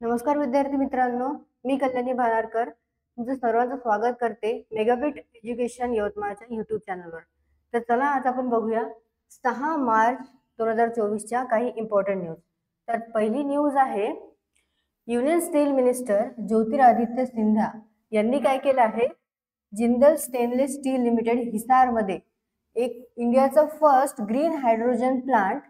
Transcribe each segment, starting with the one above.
नमस्कार विद्यार्थी मित्रांनो, मी कल्याणी भानारकर तुमचं सर्वांचं स्वागत करते मेगाबिट एज्युकेशन यवतमाळच्या यूट्यूब चॅनलवर. तर चला आज आपण बघूया 6 मार्च 2024च्या काही इम्पॉर्टंट न्यूज. तर पहिली न्यूज आहे, union steel minister Jyotiraditya Scindia यांनी काय केलं आहे, जिंदल स्टेनलेस स्टील लिमिटेड हिसारमध्ये एक इंडियाचं first green hydrogen plant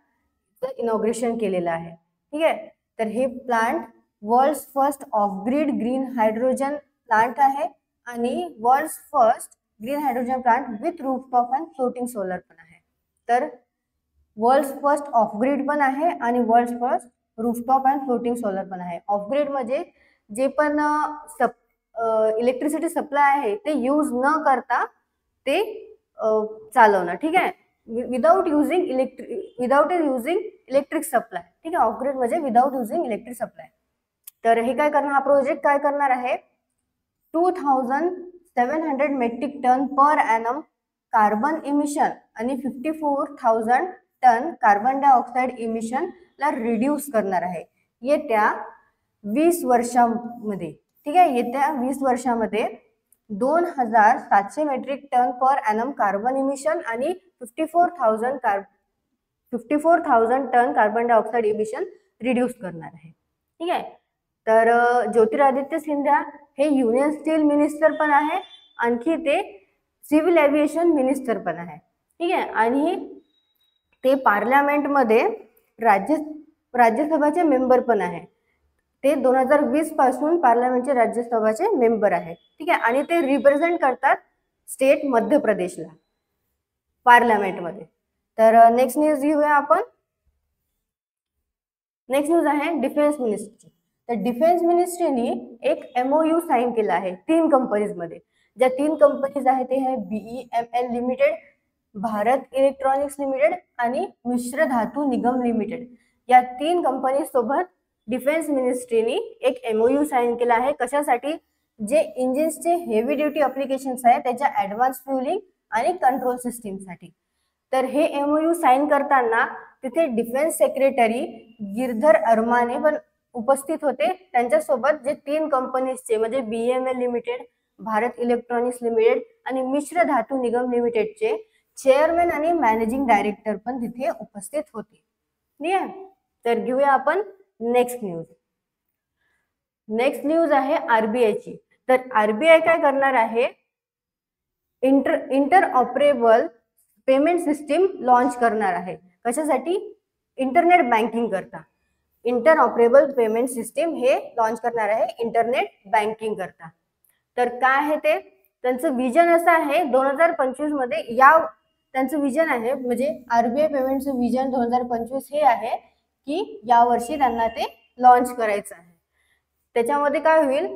inauguration केलेलं आहे. ठीक आहे. तर हे plant world first of grid green hydrogen plant आहे आणि world first green hydrogen plant with rooftop and floating solar पण आहे. तर वर्ल्ड फर्स्ट ऑफ ग्रिड पण आहे आणि world first rooftop and floating solar पण आहे. ऑफ ग्रिड म्हणजे जे पण इलेक्ट्रिसिटी सप्लाय आहे ते यूज न करता ते चालवणं. ठीक आहे. Without using electric supply. ठीक आहे. ऑफ ग्रिड म्हणजे विदाउट युझिंग इलेक्ट्रिक सप्लाय. तर हे काय करणार, हा प्रोजेक्ट काय करणार आहे, 2700 metric ton per annum carbon emission आणि 54,000 टन कार्बन डायऑक्साईड इमिशनला रिड्यूस करणार आहे येत्या 20 वर्षांमध्ये. ठीक आहे. येत्या 20 वर्षांमध्ये 2700 metric ton per annum carbon emission आणि 54,000 ton carbon dioxide emission reduce करणार आहे. ठीक आहे. तर ज्योतिरादित्य सिंधिया हे युनियन स्टील मिनिस्टर पण आहे, आणखी ते सिव्हिल एव्हिएशन मिनिस्टर पण आहे. ठीक आहे. आणि ते पार्लमेंटमध्ये राज्यसभाचे मेंबर पण आहे. ते 2020 पासून पार्लमेंटचे राज्यसभाचे मेंबर आहेत. ठीक आहे. आणि ते रिप्रेझेंट करतात स्टेट मध्य प्रदेशला पार्लमेंटमध्ये. तर नेक्स्ट न्यूज घेऊया आपण. नेक्स्ट न्यूज आहे डिफेन्स मिनिस्ट्री. तर डिफेन्स मिनिस्ट्रीने एक MOU साईन केला आहे 3 कंपनीजमध्ये. ज्या 3 कंपनीज आहेत ते आहे BEML limited, Bharat electronics limited आणि मिश्र धातू निगम लिमिटेड. या 3 कंपनी सोबत डिफेन्स मिनिस्ट्रीने एक MOU साईन केला आहे. कशासाठी, जे इंजिन्सचे हेवी ड्युटी ॲप्लिकेशन्स आहेत त्याच्या ॲडव्हान्स फ्युलिंग आणि कंट्रोल सिस्टीमसाठी. तर हे MOU साईन करताना तिथे डिफेन्स सेक्रेटरी गिरधर अरमाने पण उपस्थित होते. त्यांच्यासोबत जे 3 कंपनीजचे म्हणजे BEML limited, Bharat electronics limited आणि मिश्र धातू निगम लिमिटेडचे चेअरमॅन आणि मॅनेजिंग डायरेक्टर पण तिथे उपस्थित होते. ठीक आहे. तर घेऊया आपण नेक्स्ट न्यूज. नेक्स्ट न्यूज आहे RBIची. तर RBI काय करणार आहे, इंटरऑपरेबल पेमेंट सिस्टीम लॉन्च करणार आहे. कशासाठी, इंटरनेट बँकिंग करता. इंटरऑपरेबल पेमेंट सिस्टीम हे लॉन्च करणार आहे इंटरनेट बँकिंग करता. तर काय आहे ते, त्यांचं विजन असं आहे 2025 मध्ये त्यांचं विजन आहे, म्हणजे RBI पेमेंटचं विजन 2025 हे आहे की यावर्षी त्यांना ते लॉन्च करायचं आहे. त्याच्यामध्ये काय होईल,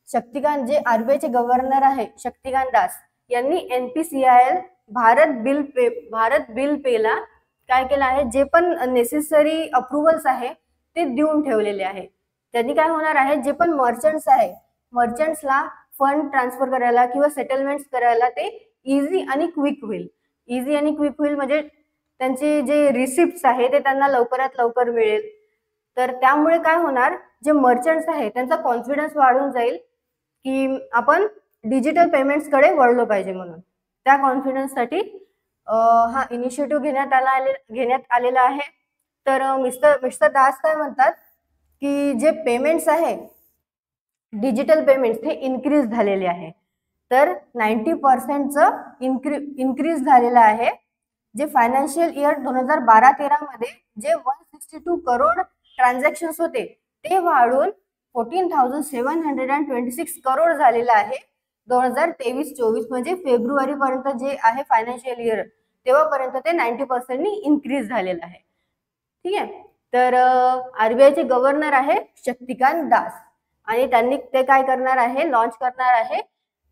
शक्तिकांत जे RBIचे गव्हर्नर आहे शक्तिकांत दास यांनी NPCIL भारत बिल पेला काय केलं आहे, जे पण नेसेसरी अप्रुव्हल्स आहे ते देऊन ठेवलेले आहे. त्यांनी काय होणार आहे, जे पण मर्चंट्स आहे मर्चंट्सला फंड ट्रान्सफर करायला किंवा सेटलमेंट्स करायला ते इझी आणि क्विक होईल. इझी आणि क्विक होईल म्हणजे त्यांचे जे रिसिप्ट्स आहे ते त्यांना लवकरात लवकर मिळेल. तर त्यामुळे काय होणार, जे मर्चंट्स आहे त्यांचा कॉन्फिडन्स वाढून जाईल की आपण डिजिटल पेमेंट्सकडे वळलो पाहिजे. म्हणून त्या कॉन्फिडन्ससाठी हा इनिशिएटिव्ह घेण्यात आलेला आहे. तर मिस्टर दास काय म्हणतात की जे पेमेंट्स आहे डिजिटल पेमेंट्स हे इन्क्रीज झालेले आहे. तर 90% इन्क्रीज झालेलं आहे. जे फायनान्शियल इयर 2012-13 मध्ये जे 162 करोड ट्रान्झॅक्शन्स होते ते वाढून 14,726 करोड झालेलं आहे 2023-24 म्हणजे फेब्रुवारी पर्यंत जे आहे फायनान्शियल इयर तेव्हापर्यंत ते 90% इन्क्रीज झालेलं आहे. ठीक आहे. तर RBIचे गव्हर्नर आहे शक्तिकांत दास आणि त्यांनी ते काय करणार आहे, लॉन्च करणार आहे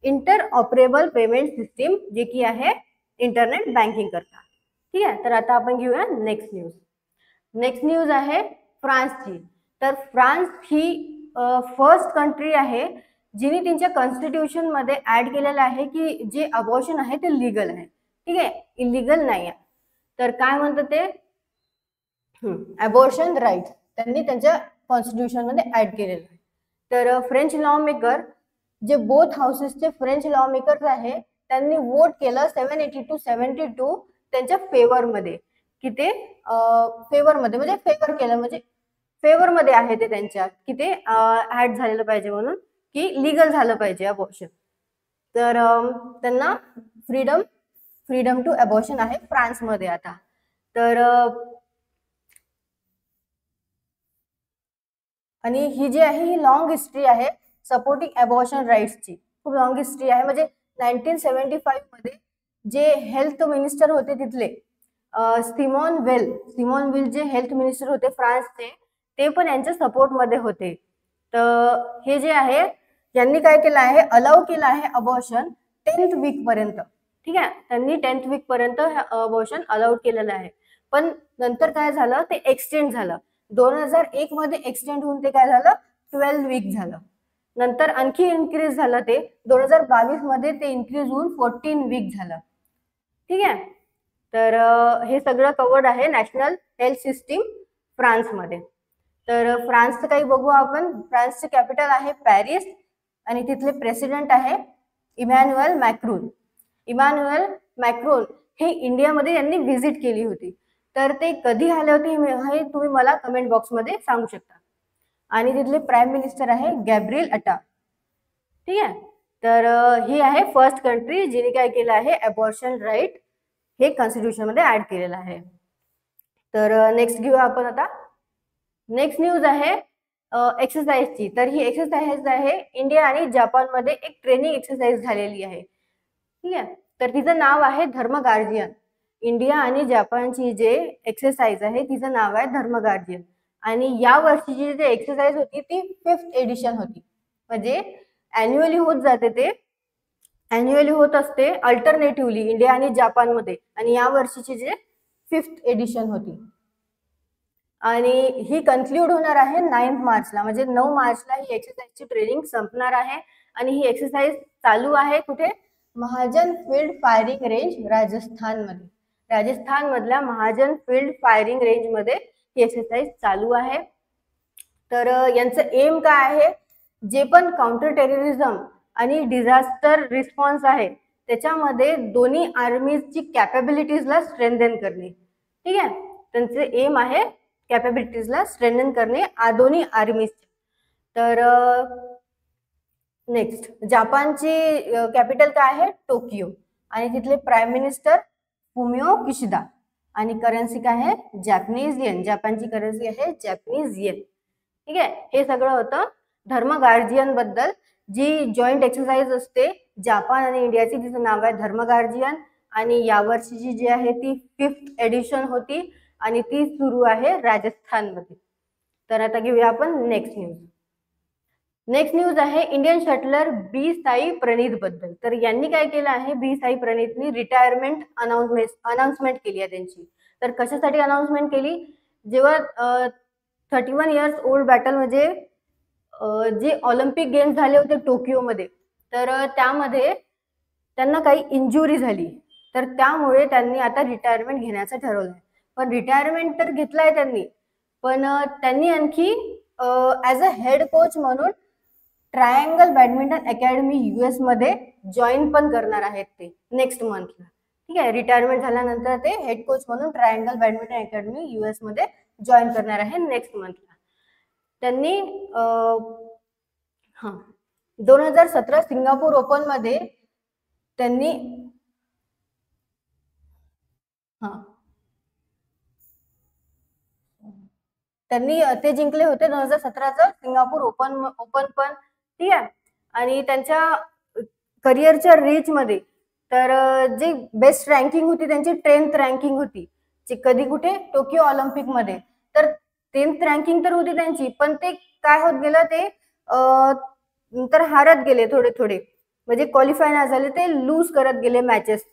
इंटरऑपरेबल पेमेंट सिस्टीम, जे की आहे इंटरनेट बँकिंग करता. ठीक आहे. तर आता आपण घेऊया नेक्स्ट न्यूज. नेक्स्ट न्यूज आहे फ्रान्सची. तर फ्रान्स ही फर्स्ट कंट्री आहे जिने त्यांच्या कॉन्स्टिट्यूशन मध्ये ऍड केलेलं आहे की जे अबॉर्शन आहे ते लीगल आहे. ठीक आहे, इलिगल नाही आहे. तर काय म्हणतात ते, अबॉर्शन राईट त्यांनी त्यांच्या कॉन्स्टिट्यूशन मध्ये ऍड केलेलं आहे. तर फ्रेंच लॉ मेकर, जे बोथ हाऊसेसचे फ्रेंच लॉ मेकर्स आहे, त्यांनी वोट केलं 782-72 त्यांच्या फेवर मध्ये, की ते फेवर मध्ये म्हणजे फेवर केलं, म्हणजे फेवर मध्ये आहे ते त्यांच्या, की ते ऍड झालेलं पाहिजे म्हणून, की लिगल झालं पाहिजे अबॉर्शन. तर त्यांना फ्रीडम टू अबॉर्शन आहे फ्रान्समध्ये आता. तर आणि ही जी आहे ही लॉंग हिस्ट्री आहे सपोर्टिंग अबॉर्शन राईट्सची, खूप लॉंग हिस्ट्री आहे. म्हणजे 1975 मध्ये जे हेल्थ मिनिस्टर होते तिथले सिमॉन वेल जे हेल्थ मिनिस्टर होते फ्रान्सचे, ते पण यांच्या सपोर्ट मध्ये होते. तर हे जे आहे यांनी काय केलं आहे, अलाउ केलं आहे अबॉर्शन 10th वीक पर्यंत. ठीक आहे, त्यांनी 10th वीक पर्यंत अबॉर्शन अलाउड केलेलं आहे. पण नंतर काय झालं, ते एक्सटेंड झालं. 2001 मध्ये एक्सटेंड होऊन ते काय झालं, 12 वीक झालं. नंतर आणखी इन्क्रीज झालं, ते 2022 मध्ये ते इन्क्रीज होऊन 14 वीक झालं. ठीक आहे, तर हे सगळं कवर्ड आहे नॅशनल हेल्थ सिस्टीम फ्रान्समध्ये. तर फ्रान्सचं काही बघू आपण. फ्रान्सचे कॅपिटल आहे पॅरिस आणि तिथले प्रेसिडेंट आहे इमॅन्युएल मॅक्रोन. हे इंडियामध्ये यांनी व्हिजिट केली होती. तर ते कधी आले होते हे तुम्ही मला कमेंट बॉक्समध्ये सांगू शकता. आणि तिथले प्राईम मिनिस्टर आहे गॅब्रिएल अटाल. ठीक आहे, तर ही आहे फर्स्ट कंट्री जिने काय केलं आहे, अबॉर्शन राईट हे कॉन्स्टिट्यूशन मध्ये ऍड केलेलं आहे. तर नेक्स्ट घेऊया आपण आता. नेक्स्ट न्यूज आहे एक्सरसाइजची. तर ही एक्सरसाइज आहे इंडिया आणि जपानमध्ये एक ट्रेनिंग एक्सरसाइज झालेली आहे. ठीक आहे, तर तिचं नाव आहे धर्म गार्जियन. इंडिया आणि जपानची जे एक्सरसाइज आहे तिचं नाव आहे धर्म गार्जियन. आणि या वर्षीची जी एक्सरसाइज होती ती 5th एडिशन होती. म्हणजे अॅन्युअली होत जाते, ते अॅन्युअली होत असते अल्टरनेटिव्हली इंडिया आणि जपानमध्ये. आणि या वर्षीची जे 5th एडिशन होती आणि ही कन्क्लूड होणार आहे 9 मार्चला. म्हणजे 9 मार्चला ही एक्सरसाइजची ट्रेनिंग संपणार आहे. आणि ही एक्सरसाइज चालू आहे कुठे, महाजन फील्ड फायरिंग रेंज राजस्थानमध्ये. राजस्थानमधल्या महाजन फील्ड फायरिंग रेंज मध्ये ही एक्सरसाइज चालू आहे. तर यांचं एम काय आहे, जे पण काउंटर टेररिझम आणि डिझास्टर रिस्पॉन्स आहे त्याच्यामध्ये दोन्ही आर्मीजची कॅपेबिलिटीजला स्ट्रेंथन करणे. ठीक आहे, त्यांचे एम आहे कॅपेबिलिटीजला स्ट्रेंथन करणे दोन्ही आर्मीज. तर नेक्स्ट जपानची कॅपिटल काय आहे, टोकियो. आणि तिथले प्राईम मिनिस्टर फुमिओ किशिदा. आणि करन्सी काय आहे, जॅपनीज येन. जपानची करन्सी आहे जॅपनीज येन. ठीक आहे, हे सगळं होतं धर्म गार्जियन बद्दल. जी जॉईंट एक्सरसाइज असते जपान आणि इंडियाची, तिचं नाव आहे धर्म गार्जियन. आणि यावर्षीची जी आहे ती 5th एडिशन होती आणि ती सुरू आहे राजस्थानमध्ये. तर आता घेऊया आपण नेक्स्ट न्यूज. नेक्स्ट न्यूज आहे इंडियन शटलर बी साई प्रणीत बद्दल. तर यांनी काय केलं आहे, बी साई प्रणीतनी रिटायरमेंट अनाउन्समेंट केली आहे त्यांची. तर कशासाठी अनाउन्समेंट केली, जेव्हा 31 इयर्स ओल्ड बॅटल म्हणजे जे ऑलिम्पिक गेम्स झाले होते टोकियोमध्ये, तर त्यामध्ये त्यांना काही इंजुरी झाली. तर त्यामुळे त्यांनी आता रिटायरमेंट घेण्याचं ठरवलं. पण रिटायरमेंट तर घेतलाय त्यांनी, पण त्यांनी आणखी ॲज अ हेड कोच म्हणून ट्रायंगल बॅडमिंटन अकॅडमी US मध्ये जॉईन पण करणार आहेत ते नेक्स्ट मंथला. ठीक आहे, रिटायरमेंट झाल्यानंतर ते हेड कोच म्हणून ट्रायंगल बॅडमिंटन अकॅडमी US मध्ये जॉईन करणार आहे नेक्स्ट मंथला. त्यांनी 2017 सिंगापूर ओपन मध्ये त्यांनी ते जिंकले होते 2017चं सिंगापूर ओपन पण. ठीक आहे, आणि त्यांच्या करिअरच्या रीच मध्ये तर जे बेस्ट रँकिंग होती त्यांची 10th रँकिंग होती, जे कधी कुठे टोकियो ऑलिम्पिक मध्ये. तर 10th रँकिंग तर होती त्यांची, पण ते काय होत गेलं, ते नंतर हारत गेले थोडे, म्हणजे क्वालिफाय नाही झाले, ते लूज करत गेले मॅचेस.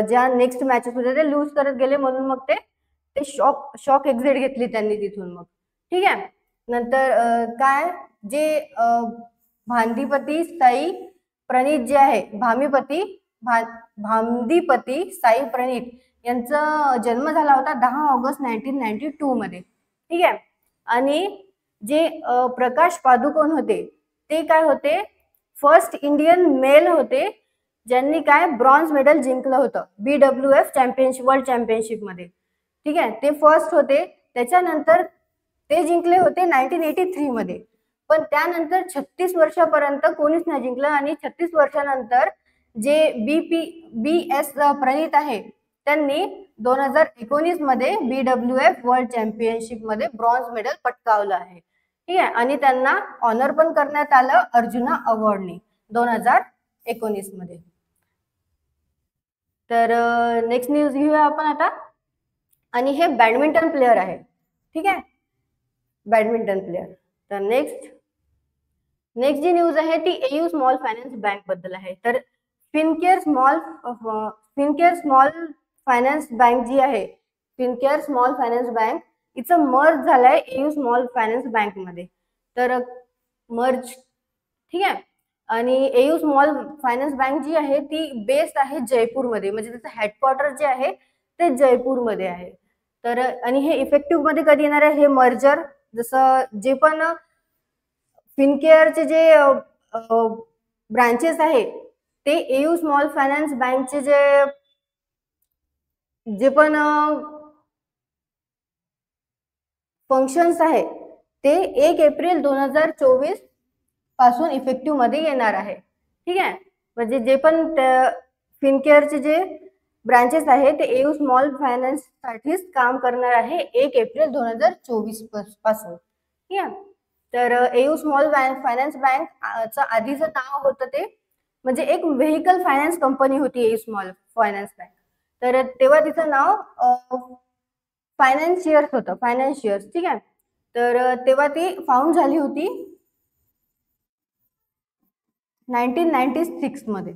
ज्या नेक्स्ट मॅचेस होते ते लूज करत गेले, म्हणून मग ते शॉक एक्झिट घेतली त्यांनी तिथून मग. ठीक आहे, नंतर काय जे भांदीपती साई प्रणीत जे आहे, भांदीपती साई प्रणीत यांचा जन्म झाला होता 10 ऑगस्ट 1992 मध्ये. ठीक आहे, आणि जे प्रकाश पादुकोण होते ते काय होते, फर्स्ट इंडियन मेल होते ज्यांनी काय ब्रॉन्झ मेडल जिंकलं होतं BWF चॅम्पियनशिप, वर्ल्ड चॅम्पियनशिप मध्ये. ठीक आहे, ते फर्स्ट होते. त्याच्यानंतर ते जिंकले होते 1983 मध्ये. पण त्यानंतर 36 वर्षापर्यंत कोणीच नाही जिंकलं. आणि 36 वर्षानंतर जे BS प्रणीत आहे त्यांनी 2019 मध्ये BWF वर्ल्ड चॅम्पियनशिप मध्ये ब्रॉन्झ मेडल पटकावलं आहे. ठीक आहे, आणि त्यांना ऑनर पण करण्यात आलं अर्जुना अवॉर्डने 2019 मध्ये. तर नेक्स्ट न्यूज घेऊया आपण आता. आणि हे बॅडमिंटन प्लेयर आहे. ठीक आहे, बॅडमिंटन प्लेयर. तर नेक्स्ट जी न्यूज आहे ती AU स्मॉल फायनान्स बँक बद्दल आहे. तर फिनकेअर स्मॉल फायनान्स बँक जी आहे, फिनकेअर स्मॉल फायनान्स बँक, इचं मर्ज झालंय AU स्मॉल फायनान्स बँक मध्ये. तर मर्ज, ठीक आहे. आणि AU स्मॉल फायनान्स बँक जी आहे ती बेस्ड आहे जयपूरमध्ये, म्हणजे त्याचं हेडक्वार्टर जे आहे ते जयपूरमध्ये आहे. तर आणि हे इफेक्टिव्ह मध्ये कधी येणार आहे हे मर्जर, जसं जे पण फिनकेअरचे जे ब्रांचेस आहे ते AU स्मॉल फायनान्स बँकचे जे पण फंक्शन्स आहे ते 1 एप्रिल 2024 पासून इफेक्टिव्ह मध्ये येणार आहे. ठीक आहे, म्हणजे जे पण फिनकेअरचे जे ब्रांचेस आहे ते AU स्मॉल फायनान्स साठीच काम करणार आहे 1 एप्रिल 2024 पासून. ठीक आहे, तर AU स्मॉल फायनान्स बँकचं आधीचं नाव होतं ते, म्हणजे एक व्हेकल फायनान्स कंपनी होती AU स्मॉल फायनान्स बँक. तर तेव्हा तिचं नाव फायनान्शियर्स होतं, फायनान्शियर्स. ठीक आहे, तर तेव्हा ती फाउंड झाली होती 1996 मध्ये.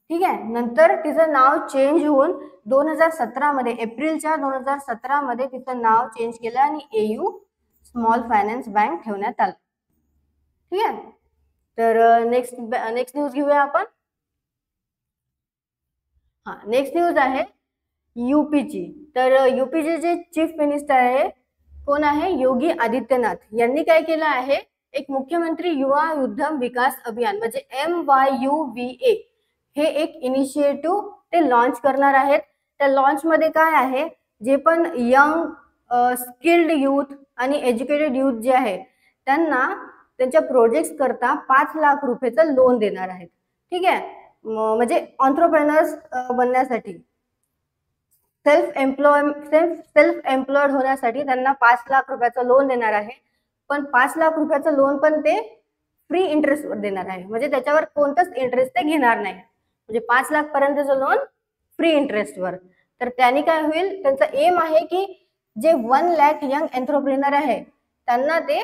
ठीक आहे, नंतर तिचं नाव चेंज होऊन 2017 मध्ये, एप्रिलच्या 2017 मध्ये तिचं नाव चेंज केलं आणि AU स्मॉल फायनान्स बँक ठेवण्यात आलं. ठीक आहे, तर नेक्स्ट न्यूज घेऊया आपण. हा, नेक्स्ट न्यूज आहे यूपीची. तर यूपीचे जे चीफ मिनिस्टर आहे कोण आहे, योगी आदित्यनाथ यांनी काय केलं आहे, एक मुख्यमंत्री युवा उद्यम विकास अभियान म्हणजे MYUVA हे एक इनिशिएटिव्ह ते लॉन्च करणार आहेत. त्या लॉन्च मध्ये काय आहे, जे पण यंग स्किल्ड युथ आणि एज्युकेटेड युथ जे आहे त्यांना त्यांच्या प्रोजेक्ट्स करता 5 लाख रुपयाचं लोन देणार आहेत. ठीक आहे, म्हणजे एंटरप्रेन्योर्स बनण्यासाठी, सेल्फ एम्प्लॉयड होण्यासाठी त्यांना 5 लाख रुपयाचं लोन देणार आहे. पण 5 लाख रुपयाचं लोन पण ते फ्री इंटरेस्ट वर देणार आहे, म्हणजे त्याच्यावर कोणताच इंटरेस्ट ते घेणार नाही. म्हणजे 5 लाख पर्यंतचं लोन फ्री इंटरेस्ट वर. तर त्यांनी काय होईल, त्यांचा एम आहे की जे 1 लाख यंग एंटरप्रेन्योर आहे त्यांना ते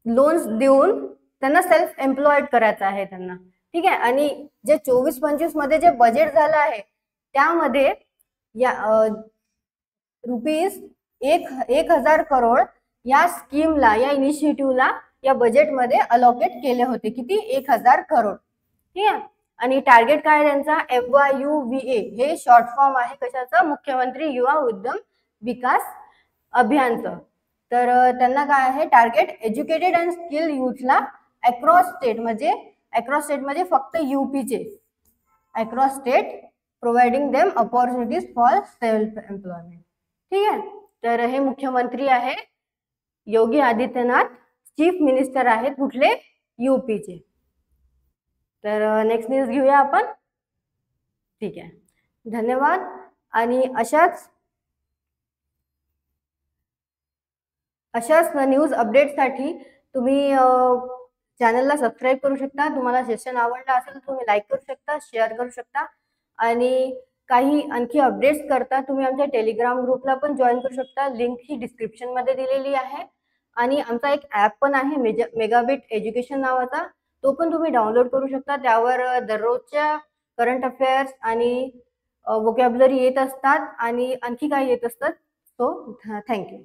लोन्स देऊन त्यांना सेल्फ एम्प्लॉयड करायचं आहे त्यांना. ठीक आहे, आणि जे 24-25 मध्ये जे बजेट झालं आहे त्यामध्ये या रुपीज 1,000 करोड या स्कीमला, या इनिशिएटिव्हला या बजेटमध्ये अलोकेट केले होते. किती, 1,000 करोड. ठीक आहे, आणि टार्गेट काय त्यांचा, MYUVA हे शॉर्ट फॉर्म आहे कशाचं, मुख्यमंत्री युवा उद्यम विकास अभियानचं. तर त्यांना काय आहे टार्गेट, एज्युकेटेड अँड स्किल्ड युथला अक्रॉस स्टेट म्हणजे फक्त यूपीचे, across state providing them opportunities for self employment. ठीक आहे, तर हे मुख्यमंत्री आहे योगी आदित्यनाथ, चीफ मिनिस्टर आहेत कुठले, यूपीचे. तर नेक्स्ट न्यूज घेऊया आपण. ठीक आहे, धन्यवाद. आणि अशाच न्यूज अपडेटसाठी तुम्ही चॅनलला सबस्क्राईब करू शकता. तुम्हाला सेशन आवडला असेल तर तुम्ही लाईक करू शकता, शेअर करू शकता. आणि काही आणखी अपडेट्स करता तुम्ही आमच्या टेलिग्राम ग्रुपला पण जॉईन करू शकता. लिंक ही डिस्क्रिप्शन मध्ये दिलेली आहे. आणि आमचा एक ॲप पण आहे मेगाबिट एज्युकेशन नावाचा, तो पण तुम्ही डाउनलोड करू शकता. त्यावर दररोजच्या करंट अफेअर्स आणि वोकॅब्युलरी येत असतात आणि आणखी काही येत असतात. So thank you.